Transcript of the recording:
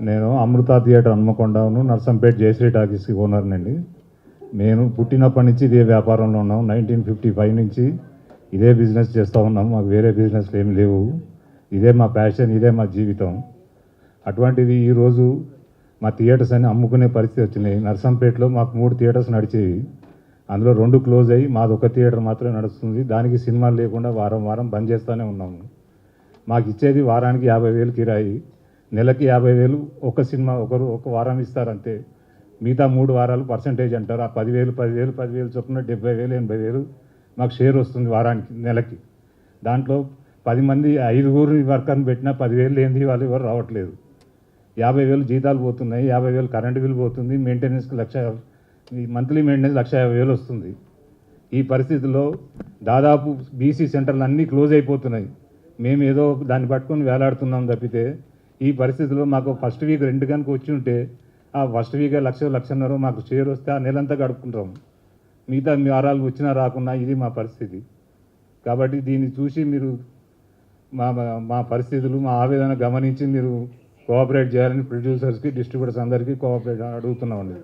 నేను అమృత థియేటర్ హన్మకొండను నర్సంపేట్ జయశ్రీ టాకీస్కి ఓనర్నండి. నేను పుట్టినప్పటి నుంచి ఇదే వ్యాపారంలో ఉన్నాం. 1955 నుంచి ఇదే బిజినెస్ చేస్తూ ఉన్నాం. మాకు వేరే బిజినెస్లు ఏమి లేవు. ఇదే మా ప్యాషన్, ఇదే మా జీవితం. అటువంటిది ఈరోజు మా థియేటర్స్ అన్ని అమ్ముకునే పరిస్థితి వచ్చినాయి. నర్సంపేటలో మాకు 3 థియేటర్స్ నడిచేవి. అందులో 2 క్లోజ్ అయ్యి మాది ఒక థియేటర్ మాత్రమే నడుస్తుంది. దానికి సినిమాలు లేకుండా వారం వారం బంద్ చేస్తూనే ఉన్నాము. మాకు ఇచ్చేది వారానికి 50,000 కిరాయి, నెలకి 50,000 ఒక సినిమా ఒక వారం ఇస్తారంతే. మిగతా 3 వారాలు పర్సంటేజ్ అంటారు. ఆ 10,000 చొప్పున 70,000 80,000 మాకు షేర్ వస్తుంది వారానికి, నెలకి. దాంట్లో 10 మంది 5 వర్కర్ని పెట్టినా 10,000 ఏంది, వాళ్ళు ఎవరు రావట్లేదు. 50,000 జీతాలు పోతున్నాయి, 50,000 కరెంటు బిల్ పోతుంది, మెయింటెనెన్స్కి మంత్లీ మెయింటెనెన్స్ 1,50,000 వస్తుంది. ఈ పరిస్థితుల్లో దాదాపు బీసీ సెంటర్లు అన్నీ క్లోజ్ అయిపోతున్నాయి. మేము ఏదో దాన్ని పట్టుకొని వేలాడుతున్నాం తప్పితే, ఈ పరిస్థితుల్లో మాకు ఫస్ట్ వీక్ రెంట్ కనుక వచ్చి ఉంటే ఆ ఫస్ట్ వీక్ 1,00,000 మాకు షేర్ వస్తే ఆ నెలంతా గడుపుకుంటాం. మిగతా వారాలు వచ్చినా రాకున్నా ఇది మా పరిస్థితి. కాబట్టి దీన్ని చూసి మీరు మా పరిస్థితులు, మా ఆవేదన గమనించి మీరు కోఆపరేట్ చేయాలని ప్రొడ్యూసర్స్కి, డిస్ట్రిబ్యూటర్స్ అందరికీ కోఆపరేట్ అడుగుతున్నామండి.